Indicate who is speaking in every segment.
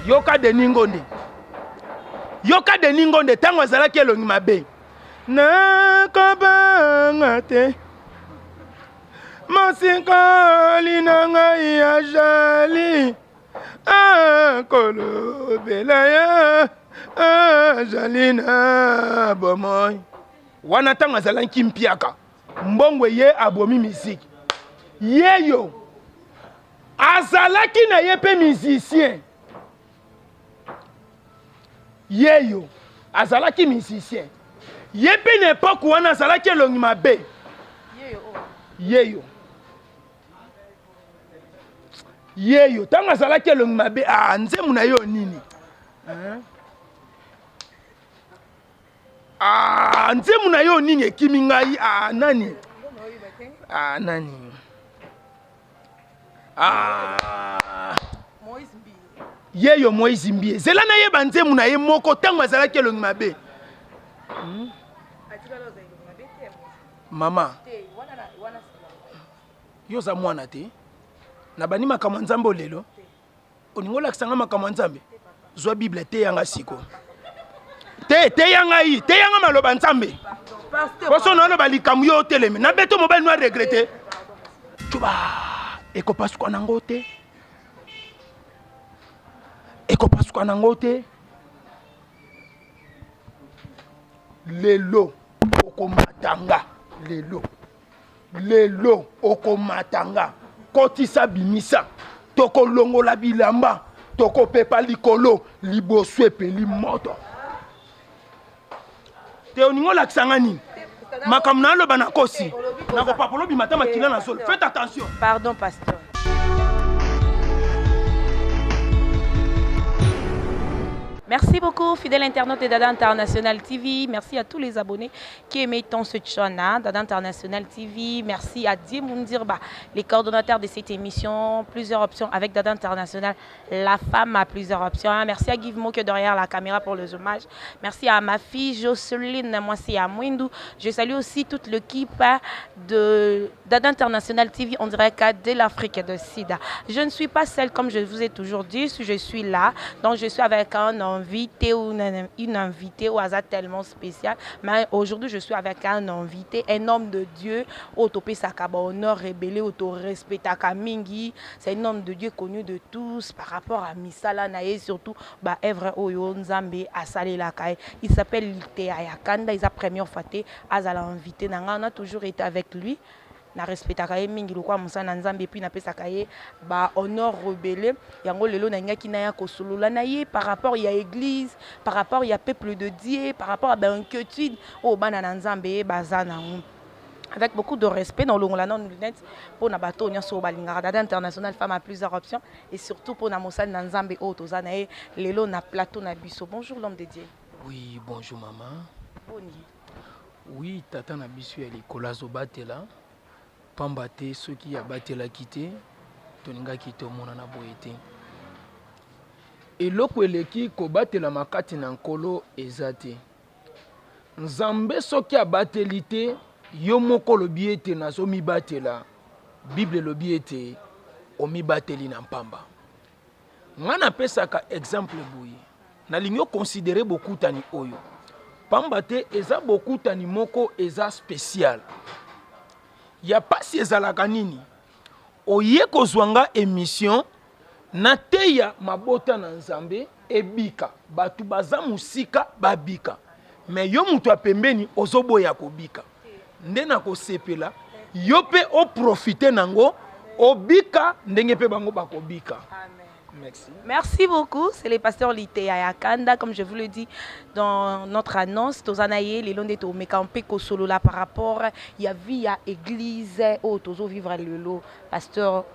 Speaker 1: yoka de ningonde. Yoka de ningonde tango azalaki elongi mabe. Na kobanga te. Masikoli na ngai ya jali. Kolobela ya jali na bomoy. Wana tango azalaki mpiaka. Mbongwe ye abomi misiki. Yeyo. Azalaki na ye pe musicien. Yeyo. Azalaki musicien. Ye pe n'époque wana azalaki elongi mabe. Yeyo. Yeyo. Tango azalaki elongi mabe. Nzemu na yo nini? Nzemu na yo nini ekimi ngai? Nani? Nani? Yeyo Moïse Mbie. Zela na ye banzemu na ye moko tango azalaki elongi mabe. Mama. Yo za mwana te. Na bani makambo nzambe lelo. Oningo lakisanga makambo nzambe. Zwa Bible te yanga siko. Te yanga yi, te yanga maloba nzambe. Poso na loba likamu yo teleme. Na beto mobile no regretter. Chuba. Eko pasukwa nango te. Eko pasukwa nango te. Lelo okomatanga. Lelo okomatanga. Kotisa bimisa. Toko longo la bilamba. Toko pepa likolo. Libosu epeli moto. Te oningo lakisanga nini? Makamna loba na kosi. Na ko papolo bimata makina na sol. Faites attention.
Speaker 2: Pardon, pasteur. Merci beaucoup, fidèles internautes de Dada International TV. Merci à tous les abonnés qui aiment tant ce channel, Dada International TV. Merci à Diemoundirba, les coordonnateurs de cette émission. Plusieurs options avec Dada International. La femme a plusieurs options. Merci à Guy Mo qui est derrière la caméra pour les hommages. Merci à ma fille Jocelyne, moi c'est à Mwindou. Je salue aussi toute l'équipe de Dada International TV en direct de l'Afrique de Sida. Je ne suis pas seule comme je vous ai toujours dit. Je suis là, donc je suis avec un invité ou une invitée au hasard tellement spécial. Mais aujourd'hui, je suis avec un invité, un homme de Dieu, Otopé Sakaba, honneur rébellé, auto-respect Mingi. C'est un homme de Dieu connu de tous par rapport à Misala Naye, surtout Evre Oyo Nzambe Asale Lakaye. Il s'appelle Lite Ayakanda, il a première fois Azala invité. On a toujours été avec lui. Na respectaka ye mingi lokwa musana nzambe puis na pesaka ye ba honneur rebelle yango lelo na ngaki na ya kosolola na ye par rapport ya église, par rapport ya peuple de Dieu, par rapport à inquiétude au bana na nzambe bazana avec beaucoup de respect dans le non lunette pour na bato nyaso balingara Dada International femme à plusieurs options et surtout pour na mosal na nzambe o tozana ye lelo na plateau na biso. Bonjour l'homme de Dieu.
Speaker 1: Oui, bonjour maman.
Speaker 2: Boni.
Speaker 1: Oui, tata na biso ya likolazo batela. Pambate ceux qui a battu la quitté, toninga quitté au monde na boyete. Et l'okweleki ko battu la makati na nkolo ezate. Nzambe soki a batelité, yo moko lobi ete na so mi batela. Bible lobi ete o mi bateli na mpamba. Ngana pesaka exemple boyi. Na linyo considérer beaucoup tani oyo. Pambate eza beaucoup tani moko eza spécial. Ya pasi ezalaka nini oye kozwanga émission na teya mabota na nzambe ebika batu baza musika babika mais yo mutu apembeni ozoboya kobika nde na kosepela yo pe o profiter nango obika ndenge pe bango bakobika. Amen. Merci.
Speaker 2: Merci beaucoup. C'est le pasteur Lite Ayakanda, comme je vous le dis dans notre annonce. Tozanaye, les londes to mekampe ko solo là par rapport ya vie à église au tozo vivre le lo pasteur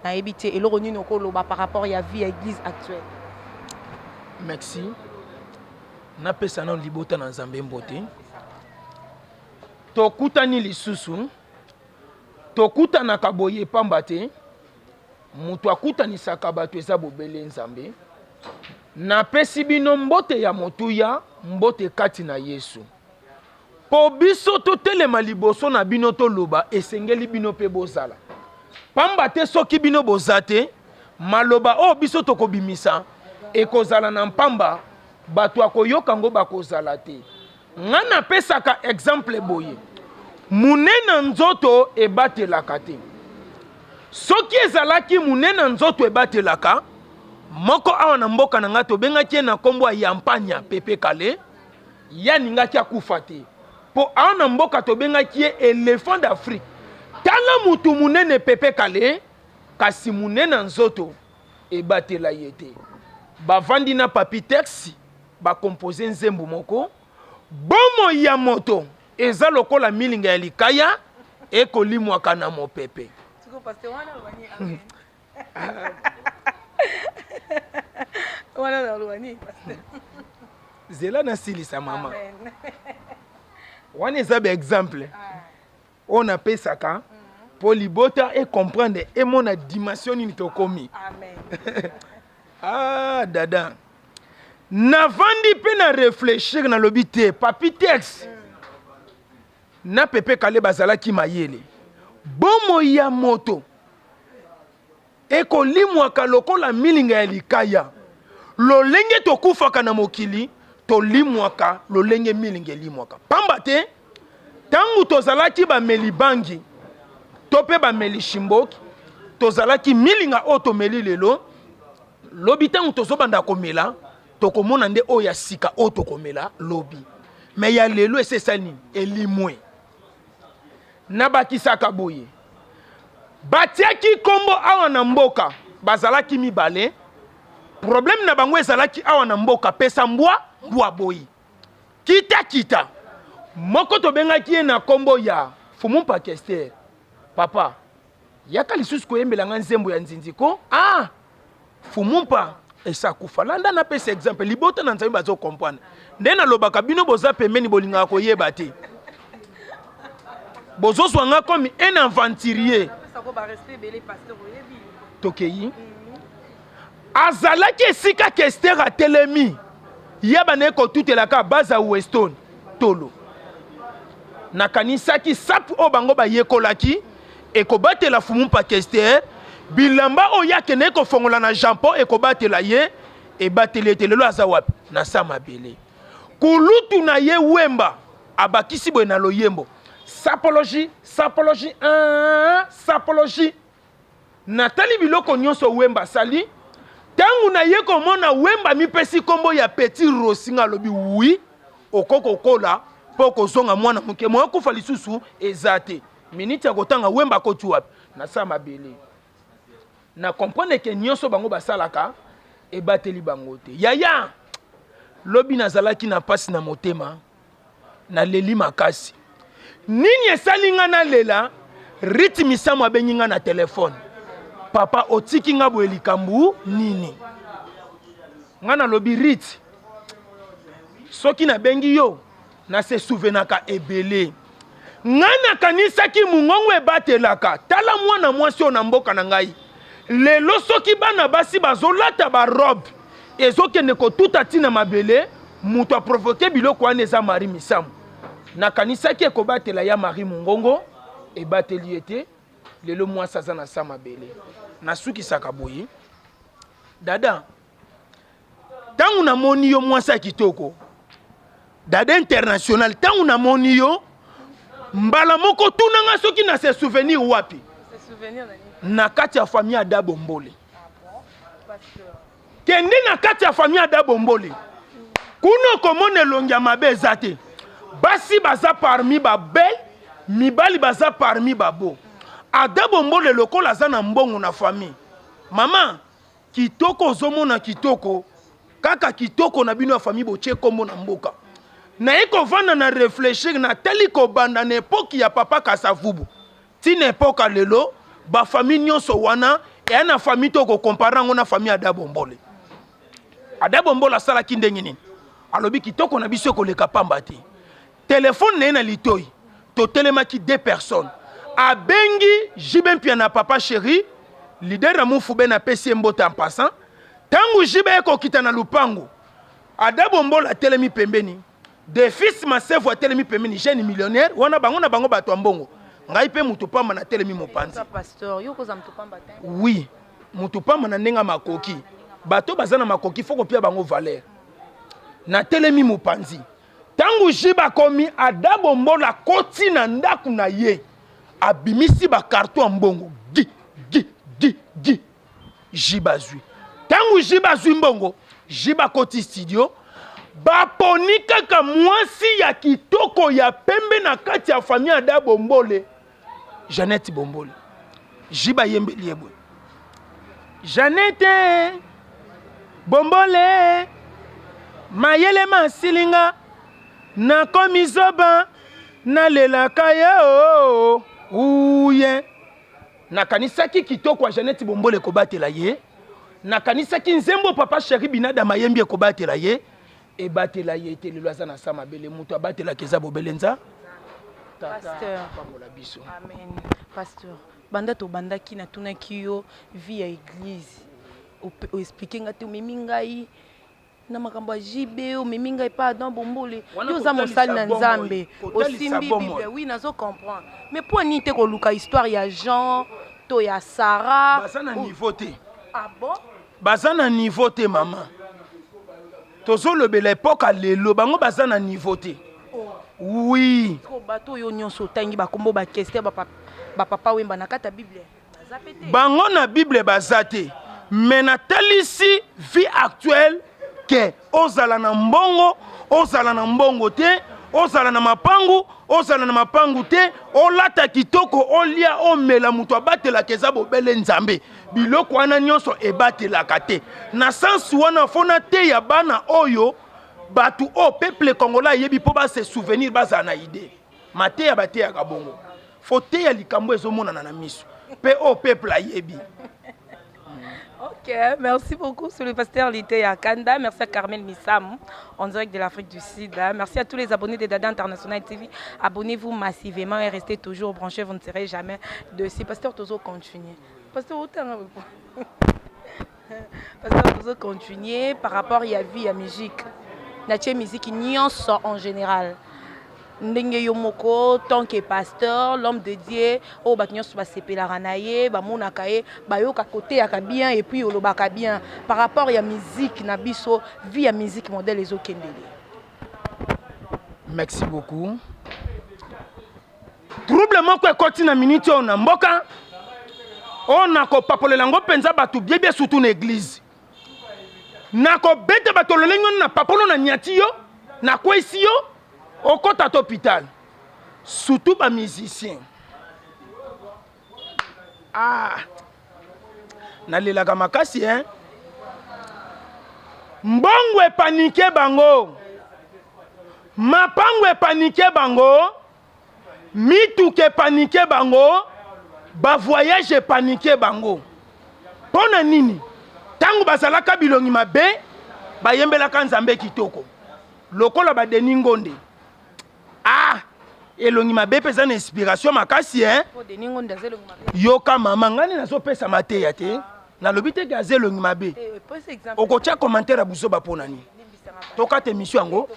Speaker 2: na ebité et le roni no ko par rapport ya vie à église actuelle.
Speaker 1: Merci. Na pesa na libota na Nzambe mbote. Tokutani lisusu. Tokutana kaboye pambate. Mutu akutanisaka bato eza bobele Nzambe. Na pesi bino mbote ya motuya, mbote kati na Yesu. Po biso totelema liboso na bino toloba esengeli bino pe bozala. Pamba te soki bino bozate, maloba o biso tokobimisa ekozala na mpamba bato akoyoka ngo bakozala te. Nga napesaka exemple boye munene nzoto ebatelaka te. Soki ezalaki munene nzoto ebatelaka, moko awa na mboka na nga tobengaki na kombo ya Yampanya Pepe Kale, ya ningaki akufa te. Po awa na mboka tobengaki éléphant d'Afrique. Tala mutu munene Pepe Kale, kasi munene nzoto ebatela yete. Bavandi na Papitex, ba composer nzembo moko, bomo ya moto eza lokola milinga ya likaya ekolimwaka na mopepe. Zela na silisa mama. Wana eza ba exemple. On a pesaka pour libota et comprendre et mon dimension ni tokomi. Amen. Ah dada. Navandi pe na réfléchir na lobité Papitex. Na Pepe Kale bazalaki mayele. Bomo ya moto ekolimwaka lokola milinga ya likaya. Lolenge tokufaka na mokili tolimwaka lolenge milinga limwaka. Pamba te tangu tozalaki ba melibangi tope ba melishimboki tozalaki milinga oto meli lelo lobi tangu tozobanda komela tokomona nde oya sika oto komela lobi. Mais ya lelo esesani elimwe. Nabakisaka boye. Batiaki kombo awa na mboka bazalaki mibale. Problème na bango ezalaki awa na mboka pesa mbwa boyi. Kita. Moko tobengaki ye na kombo ya Fumumpa Kester. Papa, yaka lisusu koyembela nga nzembo ya nzinziko. Ah, Fumumpa esakufa. Landa na pesa exemple libota na nzambe bazo comprendre. Ndena lobaka bino boza pembeni bolinga koyeba te. Bozo swanga comme un aventurier. Tokeyi. Azalaki esika Kester a telemi. Yabane ko tutelaka baza Weston tolo. Nakanisaki sapu o bango ba yekolaki ekobatela Fumumpa Kester bilamba o yakene ko fongola na Jean-Paul ekobatela ye ebatele telelo azawapi na Samabele. Kulutu na ye Wemba abakisi boye na loyembo. Sapologie. Natali biloko nyonso Wemba sali. Tangu na ye komona Wemba mipesi kombo ya Petit Rosinga lobi oui okoko kola poko zonga mwana muke mo kufa lisusu ezate. Miniti ya kotanga Wemba kotu wapi na Samabele. Na comprendre ke nyonso bango basalaka ebateli bango te. Yaya lobi nazalaki na pasi na motema na leli makasi. Nini esalinga na lela ritmi samo abenginga na telefone. Papa otiki nga boye likambu nini. Ngana lobi rit. Soki na bengi yo na se souvenaka ebele. Ngana kanisaki mungongo ebatelaka. Tala mwana mwasi na mboka na ngai. Lelo soki bana basi bazolata ba robe. Ezokende ko tuta tina mabele. Mutu a provoqué biloko wana eza mari misamu. Na kanisaki ekobatela ya Marie Mungongo ebateli ete lelo mwasi aza na Samabele. Na suki sakaboyi. Dada. Tangu na moni yo mwasi kitoko. Dada international tangu na moni yo mbala moko tunanga soki na se souvenir wapi? Se souvenir na kati ya famille Ada Bombole. Kende na kati ya famille Ada Bombole. Kuno komone longia mabe zate. Basi baza parmi babel, mibali baza parmi babo. Ada Bombole lokola za na mbongo na famille. Mama, kitoko zomona kitoko, kaka kitoko na bino ya famille boche kombo na mboka. Na eko vanda na réfléchir na teliko banda na époque ya papa Kasavubu. Tina époque lelo, ba famille nyonso wana, e na famille toko comparango na famille Ada Bombole. Ada Bombole asala kindenge nini? Alobi kitoko na biso koleka pamba te. Téléphone na litoi. To telemaki 2 personnes. Abengi Jibe Mpia na papa chéri, leader na Mufube na PC Mbota en passant. Tangu Jibe eko kita na lupango. Ada Bombole a telemi pembeni. De fils Masefu a telemi pembeni, jeune millionnaire, wana bango na bango bato ambongo. Ngai pe mutu pamba na telemi mopanzi.
Speaker 2: Pasteur, yo koza mutu pamba te.
Speaker 1: Oui, mutu pamba na ndenga makoki. bato bazana makoki faut kopia bango valeur na telemi mopanzi tangu jiba komi adabo mbola koti na ndaku na ye abimisi ba carton mbongo gi jiba zui tangu jiba zui mbongo jiba koti studio baponi kaka mwasi ya kitoko ya pembe na kati ya famille adabo mbole Jeannette Bombole jiba yembeli yebwe Jeannette Bombole mayele masilinga na komisoba na lelaka yo uye nakanisaki kitoko wa Jeannette Bombole kobatela ye nakanisaki nzembo papa chéri binada mayembi kobatela ye e batela ye te lelo aza na sama bele mutu abatela keza bobelenza
Speaker 2: Pasteur amen pasteur banda to banda ki na tunaki yo vie ya église o expliquer ngate memi ngai na makambo jibe o memi ngai pardon Bombole yo za mosali na nzambe osimbi bible oui nazo comprendre mais pour ni te ko luka histoire ya Jean to ya Sarah
Speaker 1: bazana niveau te
Speaker 2: ah bon
Speaker 1: bazana niveau te maman tozo le bel époque à lelo bango bazana niveau te oui
Speaker 2: ko bato yo nyonso tangi ba kombo ba question ba papa wemba na kata bible
Speaker 1: bango na bible bazate mais na talisi vie actuelle que ozala na mbongo te ozala na mapangu te olata kitoko olia omela mutu abatela keza bobele nzambe biloko wana nyonso ebatelaka te na sens wana fona te ya bana oyo batu o peuple congolais yebi po ba se souvenir bazala na idée mate ya bate ya kabongo faut te ya likambo ezomona na miso pe o peuple yebi.
Speaker 2: Ok, merci beaucoup sur le pasteur Lité Kanda. Merci à Carmel Missam, en direct de l'Afrique du Sud. Merci à tous les abonnés de Dada International TV. Abonnez-vous massivement et restez toujours branchés, vous ne serez jamais dessus. Pasteur Tozo continue. Pasteur Tozo continue par rapport à la vie, à la musique. La musique, il y a en général. Ndenge yomoko tant que pasteur l'homme de Dieu o bakinyo ba sepela ranaye ba monaka ye ba yoka côté ya bien et puis olobaka bien par rapport à la musique na biso vie ya musique modèle les okendele.
Speaker 1: Merci beaucoup. Trouble moko ekoti na minute on mboka on a ko papolela ngo penza batu bien surtout na église na ko bete bato lolengo na papolo na nyati yo na kwesi yo au côté de l'hôpital, surtout les musiciens. Ah, nalilaka makasi hein. Mbongo paniqué bango. Mapango paniqué bango. Mituke paniqué bango. Ba voyage paniqué bango. Pona nini? Tango bazalaka bilongi mabe, ba yembelaka nzambe kitoko. Lokola ba deningonde. Ah, elongi mabe pesa na inspiration makasi hein. Yoka mama ngani nazo pesa mateya te. Na lobite gaze elongi mabe. Okotia commentaire buso ba ponani. Toka te mission ngo.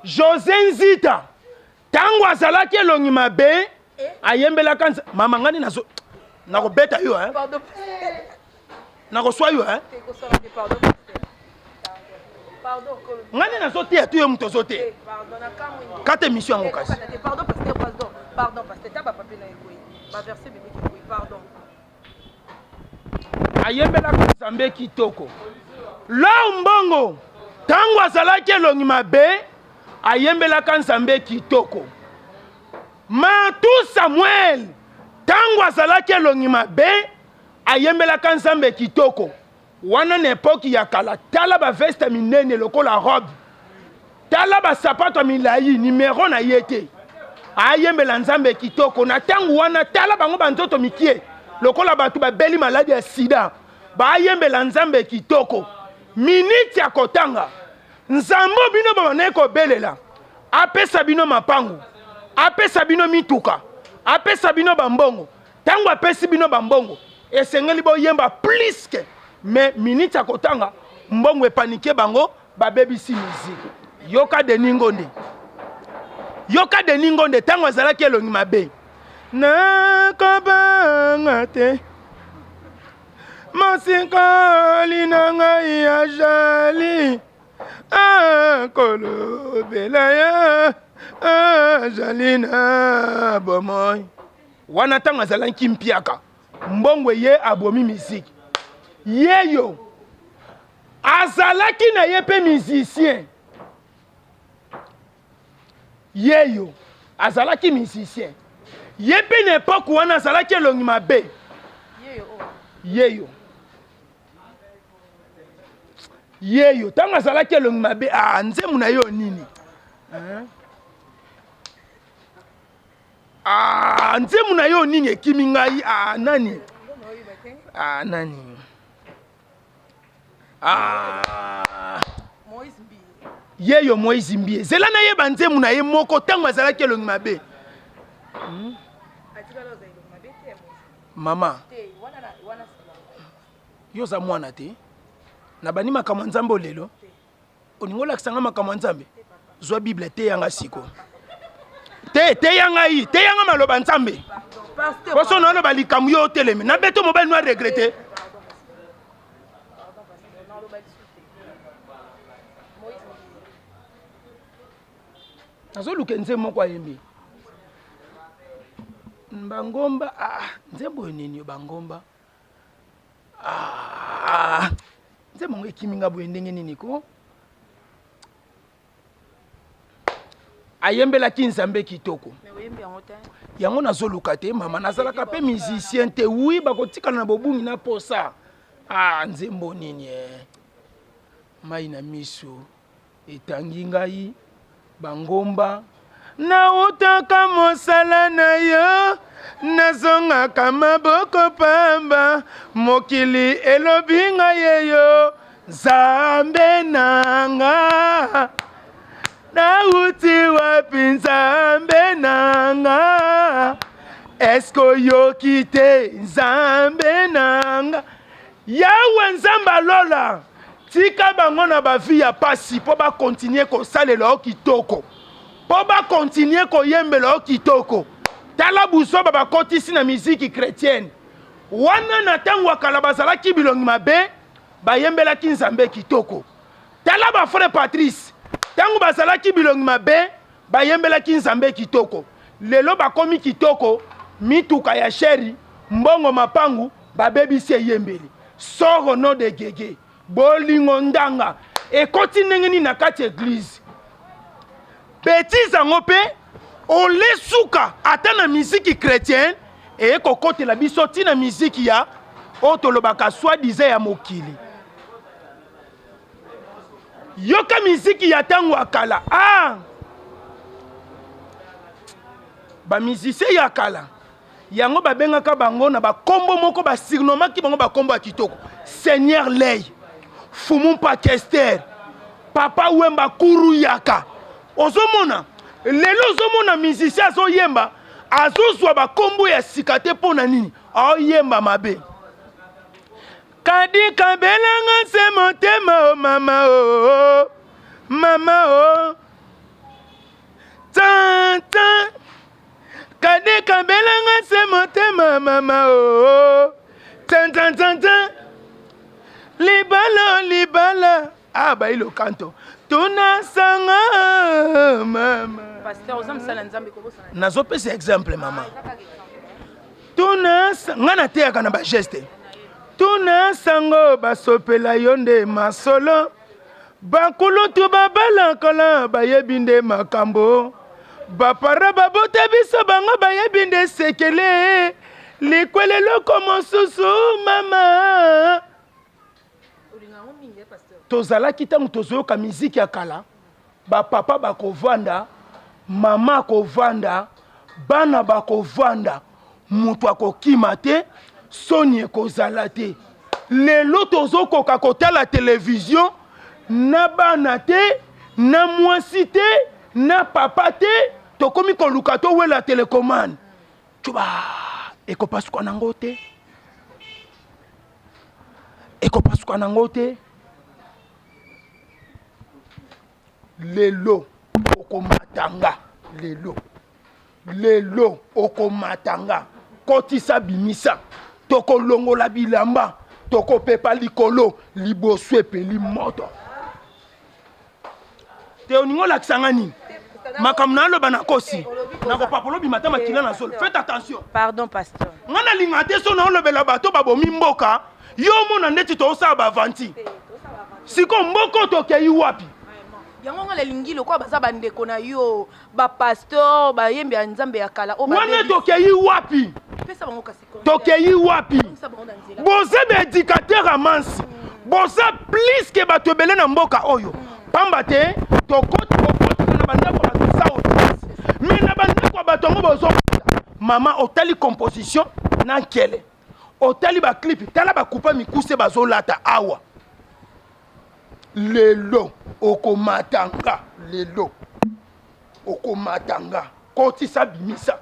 Speaker 1: José Nzita. Tango azalaki elongi mabe ayembela kanza mama ngani nazo nako beta yo hein. Nako swa yo hein. Pardon. Ngani na sauté à tout le monde sauté. Pardon. Quatre émissions en occasion.
Speaker 2: Pardon pasteur, t'as pas papier na ekoi. Ba verser bébé qui pardon.
Speaker 1: Ayembela Nzambe kitoko. Là mbongo. Tango azalaki elongi mabe ayembela Nzambe kitoko. Matu Samuel. Tango azalaki elongi mabe ayembela Nzambe kitoko. Wana n'époque ya kala tala ba veste minene lokola robe tala ba sapato milai numéro na yete ayembela Nzambe kitoko na tangu wana tala bango banzoto mikie lokola batu ba beli maladie ya sida ba ayembela Nzambe kitoko minute ya kotanga nzambo bino ba baneko belela apesa bino mapangu apesa bino mituka apesa bino bambongo tangu apesi bino bambongo esengeli bo yemba plus que mais minute ya kotanga mbongo epaniqué bango babebisi musique yoka de ningonde tango azalaki elongi mabe nakobanga te Masikali na ngai ajali kolobela ya ajali na bomoy wana tanga azalaki mpiaka mbongwe ye abomi misiki yeyo azalaki na ye mpe musicien yeyo azalaki musicien ye mpe na epoke wana azalaki elongi mabe yeyo ntango azalaki elongi mabe nzemu na yo nini nzemu na yo nini ekimi ngai nani nani yeyo Moïse Mbie zela na yeba nzemu na ye moko ntango azalaki elongi mabe mama yo za mwana te na bani makambo nzambe lelo oningo olakisanga makambo nzambe zwa bible te yanga siko te yanga yi te yanga maloba nzambe poso na oloba likambo yo oteleme na beto mobali no regrete nazoluka nzembo moko ayembi bangomba nzembo nini yo bangomba nzembo ngo ekiminga boye ndenge nini ko ayembelaki nzambe kitoko yango nazoluka te mama nazalaka mpe musicien te wi bakotikala na bobungi na posa nzembo nini mai na miso etangi ngai bangomba nautaka mosala na yo nazongaka maboko pamba mokili elobi ngai yeyo nzambe nanga nauti wapi nzambe nanga eske oyoki te nzambe nanga yawe nzambe alola tika bango na bavi ya pasi mpo bakontinue kosalela yo kitoko mpo bakontinue koyembela yo kitoko tala buso bakotisi na miziki chrétienne wana na ntango ya kala bazalaki bilongi mabe bayembelaki nzambe kitoko tala bafrère Patrice ntango bazalaki bilongi mabe bayembelaki nzambe kitoko lelo bakomi kitoko mituka ya sheri mbongo mapangu babebisi eyembeli soro no de gege bolingo ndanga ekoti ndenge nini na kati église bêtise yango mpe olesuka ata na miziki chrétienne ekokotela biso ntina miziki ya oyo tolobaka soi-disant ya mokili yoka miziki ya ntango ya kala bamisicien ya kala yango babengaka bango na bakombo moko basurnomaki bango bakombo ya kitoko Seigneur Lei Fumu Pakester Papa Wemba Kuru Yaka ozomona lelo ozomona musicien azoyemba azozwa bakombo ya sika te mpo na nini aoyemba mabe kadi kabelanga se motema o mama o mama o tanta kadi kabelanga se motema mama o tanta tanta libala libala bailo kanto tunasanga mama
Speaker 2: pasteur ozamsala nzambe kobosana
Speaker 1: nazopesa exemple mama tunasanga ngana teyaka na bageste tunasango basopela yo nde masolo bakulutu babalakala bayebi nde makambo bapara babota biso bango bayebi nde sekele likweleloko mosusu mama tozalaki ntango tozoyoka miziki ya kala bapapa bakovanda mama akovanda bana bakovanda moto akokima te soni ekozala te lelo tozokoka kotala televizio na bana te na mwasi te na papa te tokomi koluka towela telecommande tuba ekopasuka nango te ekopasuka nango te lelo okomatanga lelo okomatanga kotisa bimisa tokolongola bilamba toko pepa likolo liboso epeli moto te oningo lakisanga nini makambo na aloba na kosi nakopapolo bimata makila na solo faites attention
Speaker 2: Pardon, pasteur.
Speaker 1: nga nalinga te so na olobela bato babomi mboka yo mona ndeti tosala bavanti siko mboko tokei wapi
Speaker 2: yango nga lelingi lokola baza bandeko na yo bapasteur bayembi ya nzambe ya kala
Speaker 1: wana tokei wapi
Speaker 2: pesa bango kasi
Speaker 1: tokei wapi boza baéducateur ya mansi boza plus ke bato ebele na mboka oyo pamba te tokotaka na bandako bato sa otasi me na bandako ya bato yango bozokota mama otali composition na nkele otali baclip tala bakupa mikuse bazolata awa lelo okomatanga lelo okomatanga kotisa bimisa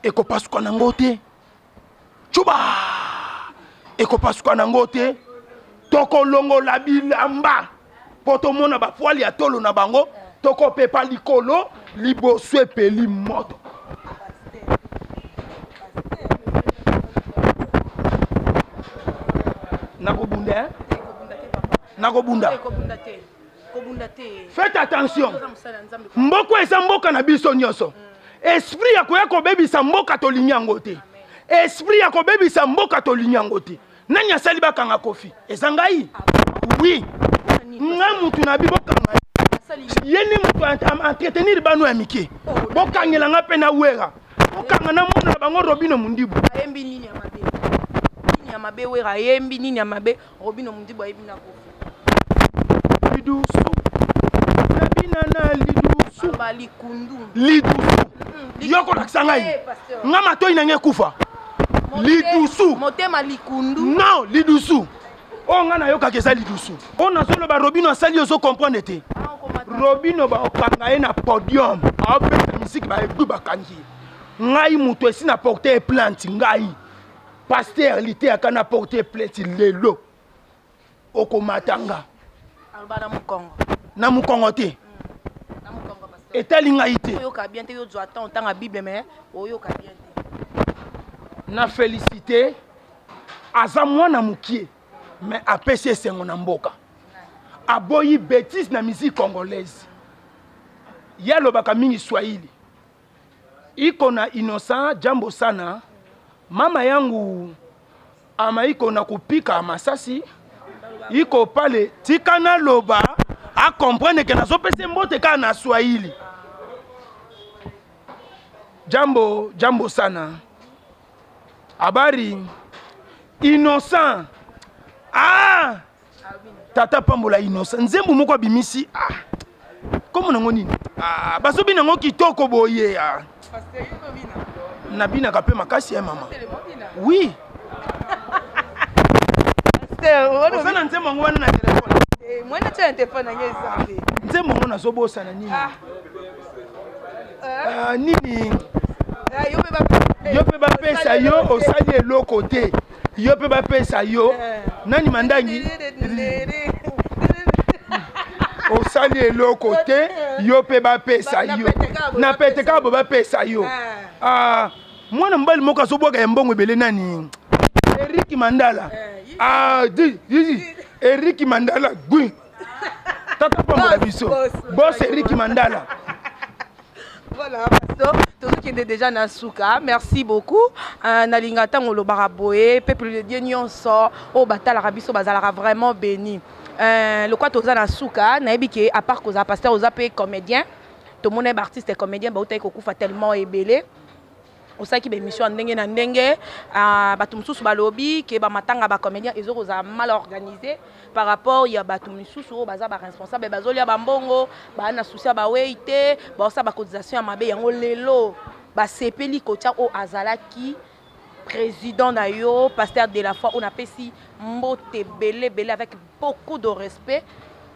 Speaker 1: ekopasuka nango te cuba ekopasuka nango te tokolongola bilamba po tomona bapwali ya tolo na bango tokopepa likolo liboso epeli moto nakobunda nakobunda faites attention mboko eza mboka na biso nyonso esprit ya koya kobebisa mboka tolingi yango te esprit ya kobebisa mboka tolingi yango te nani asali bakanga kofi eza ngai oui nga mutu na bi bokanga ye ni mutu entretenir bano ya mike bokangelanga mpe na wera bokanga na mona na bango robino mundibu
Speaker 2: ayembi nini ya mabe nini ya mabe wera ayembi nini ya mabe robino mundibu ayebi na kofi
Speaker 1: lidusu nabina na lidusu lidusu yoko lakisa ngai nga matoi na nge kufa lidusu
Speaker 2: motema likundu
Speaker 1: non lidusu o nga nayokaka eza lidusu o nazoloba robino asali ozokomprendre te robino baokanga ye na podium aopesa misiki baebu bakangi ngai mutu esi na porte plante ngai paster liteyaka na porte plante lelo okomatanga na mukongo te etali ngai te na félicité aza mwana mokie mais apesi esengo na mboka aboyi bêtise na musique congolaise ye alobaka mingi swahili iko na innocent jambo sana mama yangu amaiko na kupika masasi iko pale tika na loba akomprendre ke nazopesa mbote kaka na swahili jambo sana habari innocent tata pambola innocent nzembo moko abimisi komo nango nini bazobi nango kitoko boye nabinaka mpe makasi ya mama oui oza na nzembo yango wana na telefone nzembo yango nazobosana nini nini yo mpe bapesa yo osali eloko te yo mpe bapesa yo nani mandangi osali eloko te yo mpe bapesa yo na pete kaka bo bapesa yo mwana mobali moko azobwaka ya mbongo ebele nani Eric Mandala Eric Mandala gwi tata pambola biso boss Eric Mandala.
Speaker 2: Voilà, tout qui est déjà na souka. Merci beaucoup. Nalinga tango lo baraboé, peuple de Dieu nyonso, o batala rabiso bazala vraiment béni. Le quoi toza na souka, na ebike à part koza pasteur oza pe comédien, to mon artiste et comédien ba utai ko kufa tellement ebelé. Osaki be mission ndenge na ndenge bato mususu balobi ke ba matanga ba comédien ezoko za mal organisé par rapport ya bato mususu baza ba responsable bazolia ba mbongo ba na souci ba weite ba osa ba cotisation ya mabe yango lelo ba sepeli kotia o azalaki président na yo pasteur de la foi on apesi mbote belé avec beaucoup de respect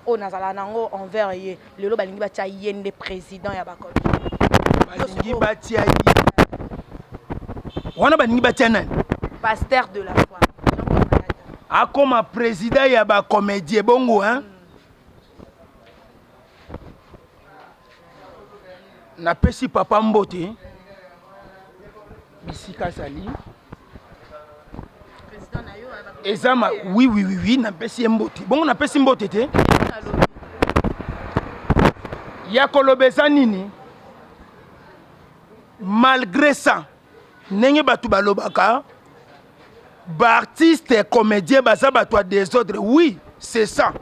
Speaker 2: on azala nango envers ye lelo balingi batia yende président ya ba comédien
Speaker 1: balingi batia wana baningi batia nani
Speaker 2: pasteur de la foi
Speaker 1: akoma président ya ba comédien bongo hein napesi papa mbote bisika sali Ezama, oui, napesi mbote. Bon, napesi mbote te. Ya kolobeza nini? Malgré ça, nenge batu balobaka, ba artiste et comédien baza batu a désordre. Oui, c'est ça.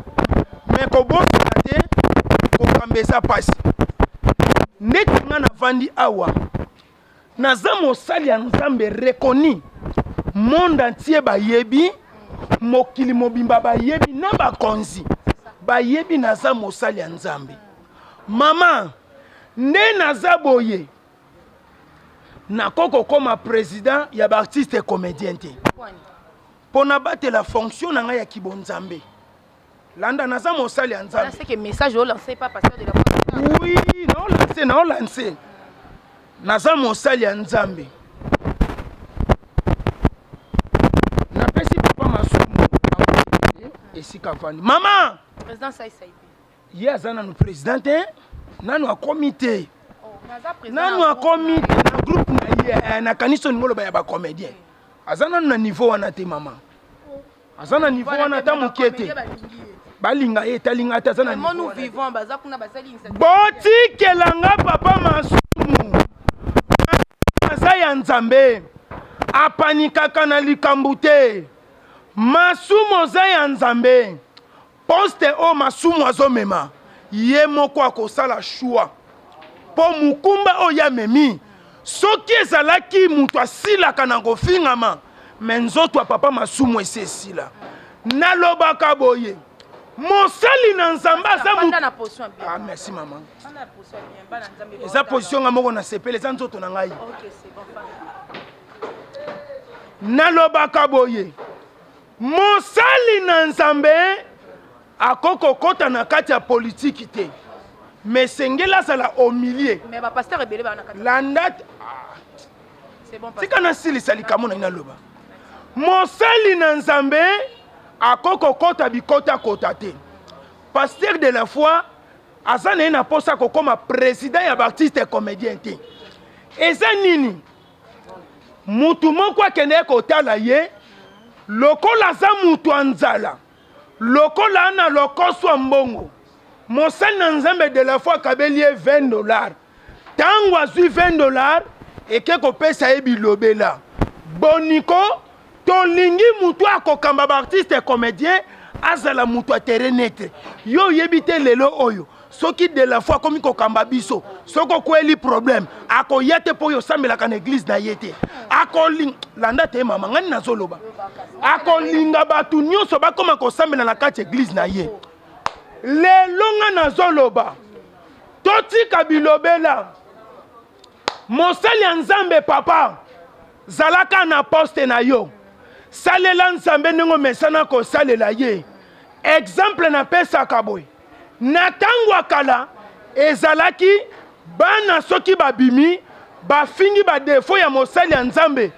Speaker 1: Mais ko bon te ko kambeza passe. Neti nga na vandi awa. Naza mosali ya Nzambe reconnu. Monde entier ba yebi, mokili mobimba ba yebi na ba konzi. Ba yebi naza mosali ya Nzambe. Maman, nde naza boye. Na koko comme président ya ba artiste et comédien te. Pona battre la fonction na nga ya kibonzambe. Landa naza mosali ya Nzambe.
Speaker 2: C'est que message au lancé pas pasteur de la
Speaker 1: Oui, non lancé. Naza mosali ya Nzambe. Na pesi papa masumu. Esika vandi. Maman,
Speaker 2: président Saïsaï.
Speaker 1: Ye azana no président te. Nanu a comité. Nanu a comité na groupe na ye na kaniso ngolo ba ya ba comédien. Azana na niveau wana te maman. Azana niveau wana ta mukete. Balinga ye talinga ta azana niveau.
Speaker 2: Nous vivons baza kuna basali insa.
Speaker 1: Boti kelanga papa masumu. Aza ya Nzambe. Apanika kana likambu te. Masumu za ya Nzambe. Poste o masumu azomema. Ye moko akosala shua. Po mukumba o ya memi. Soki ezalaki mutu asilaka na kofingama. Menzoto papa masumu esesila. Nalobaka boye. Mosali na Nzambe aza mutu. Ah merci maman. Eza position nga moko na sepele eza nzoto na ngai.
Speaker 2: OK, c'est bon.
Speaker 1: Nalobaka boye. Mosali na Nzambe akoko kota na kati ya politique te. Mais sengela sala au milieu.
Speaker 2: Mais ba pasteur ebele ba na kati.
Speaker 1: Landat.
Speaker 2: C'est bon pasteur.
Speaker 1: Tika na sili salikamo na inaloba. Mosali na Nzambe akoko kota bikota kota te. Pasteur de la foi azana na posa ko comme président ya artiste et comédien te. Eza nini? Mutu moko akende ko tala ye. Lokola za mutu anzala. Lokola na lokoso mbongo. Mosali na Nzambe de la foi kabeli $20. Tango azui $20 eke ko pesa ye bilobela. Boniko tolingi mutu akokamba ba artiste et comédien azala mutu a terrain net. Yo yebite lelo oyo. Soki de la foi komi kokamba biso. Soko kweli problème. Ako yete po yo sambelaka na église na yete. Ako landa te mama ngani nazoloba. Ako linga batu nyonso bakoma ko sambela na kati église na ye. Lelo nga nazoloba. Toti kabilobela. Mosali ya Nzambe papa. Zalaka na poste na yo. Salela Nzambe nengo mesana ko salela ye. Exemple na pesa kaboy. Na tango akala ezalaki bana soki babimi bafingi ba defo ya mosali ya Nzambe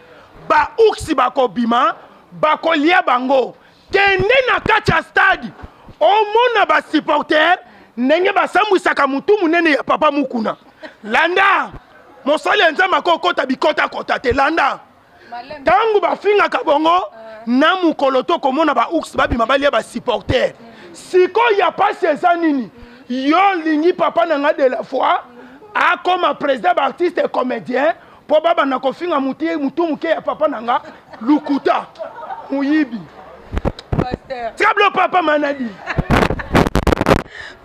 Speaker 1: ba uksi bakobima bakolia bango kende na kati ya stade omona ba supporter ndenge basambwisaka mutu munene ya papa mukuna landa mosali ya Nzambe akokota bikota kota te landa tango bafingaka bongo na mukolo to komona ba uksi babima balia ba supporter siko ya pasi eza nini yo lingi papa nanga de la foi a comme président artiste et comédien po baba na kofinga mutu muke ya papa nanga lukuta muyibi pasteur tablo papa manadi.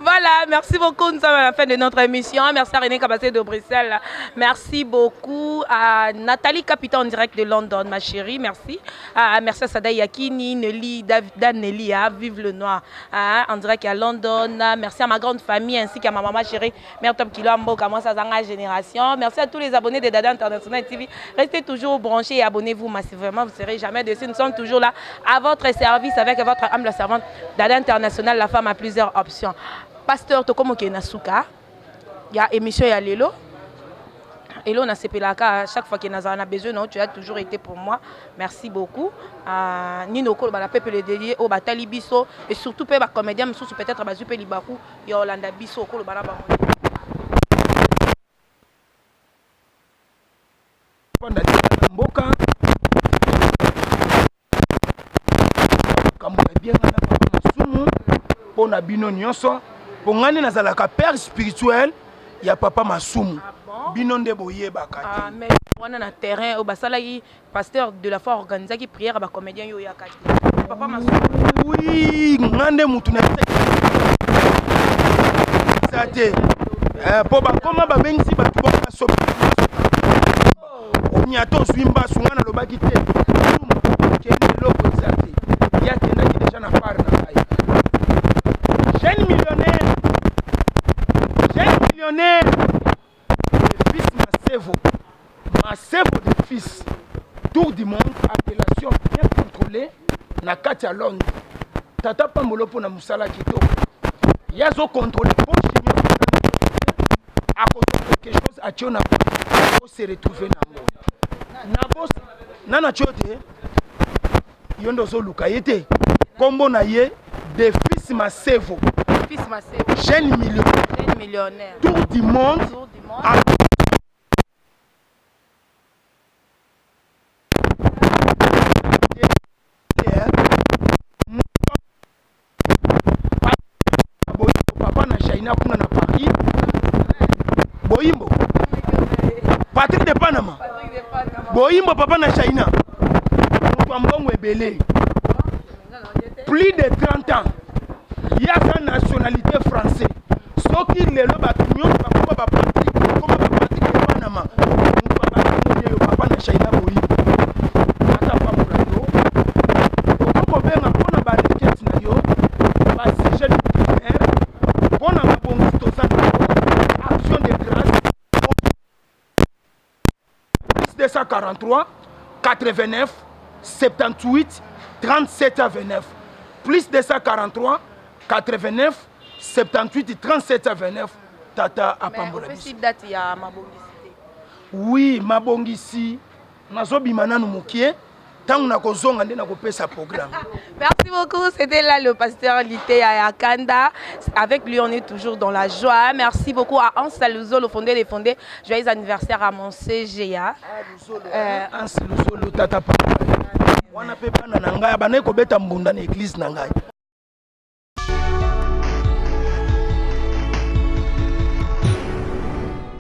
Speaker 2: Voilà, merci beaucoup. Nous sommes à la fin de notre émission. Merci à René Kabassé de Bruxelles. Merci beaucoup à Nathalie Capita en direct de London, ma chérie. Merci. Merci à Sada Yakini, Nelly, Dan Nelly, Vive le Noir, en direct à London. Merci à ma grande famille ainsi qu'à ma maman chérie, Mère Top Kilo Ambo, à moi, Sazanga Génération. Merci à tous les abonnés de Dada International TV. Restez toujours branchés et abonnez-vous massivement. Vous ne serez jamais déçus. Nous sommes toujours là à votre service avec votre humble servante Dada International, la femme a plusieurs options. Pasteur Tokomo Kenasuka, il y a émission ya Lelo. Elo na sepelaka chaque fois qu'il y a besoin, non, tu as toujours été pour moi. Merci beaucoup. Nino Kolo bala peuple dédié au batali biso et surtout pe ba comédien mususu peut-être ba zupe libaku ya Olanda biso Kolo bala ba.
Speaker 1: Mboka pour na bino nyonso pour ngani nazalaka père spirituel ya papa Masumu. Bino nde boyebaka te.
Speaker 2: Ah mais on a un terrain au basalaki pasteur de la foi organisé qui prière ba comédien yo yakati. Papa Masumu.
Speaker 1: Oui, ngande mutu na sate. Po ba koma ba bengisi ba tuboka so. Nyato swimba sungana lobaki te. Kende loko sate. Ya kenda ki déjà na part na ai. Jeune millionnaire. Le fils Masevo de fils. Tour du monde, appellation bien contrôlée. Na kati à Londres. Tata Pambolo pour na musala kito. Yazo contrôler pour chignon à contrôler quelque chose à Tiona pour se retrouver na boss nana chote yondo zo luka yete kombo na ye de fils Masevo jeune millionnaire tour du monde papa na China kuna na Paris Boyimbo Patrick de Panama Boyimbo papa na China Mbongo ebele plus de 30 ans il y a sa nationalité française soki lelo ba tunyo ba Patrick comme ba Patrick de Panama papa na China Boyimbo ata pa mulato ko benga pona ba requête na yo ba sujet de prière pona ba bongo to ça action de grâce 243 89 78 37 à 29 plus 243 89 78 37 à 29 tata apambola
Speaker 2: possible date ya mabongisi.
Speaker 1: Oui mabongisi nazobima nanu mokie tangu na kozonga nde na kopesa programme.
Speaker 2: Merci beaucoup, c'était là le pasteur Lité Ayakanda. Avec lui, on est toujours dans la joie. Merci beaucoup à Hans Saluzo, le fondé des fondés. Joyeux anniversaire à mon CGA.
Speaker 1: Hans Saluzo, le tata. Wana pe bana na ngai, bana ko beta mbunda na église na ngai.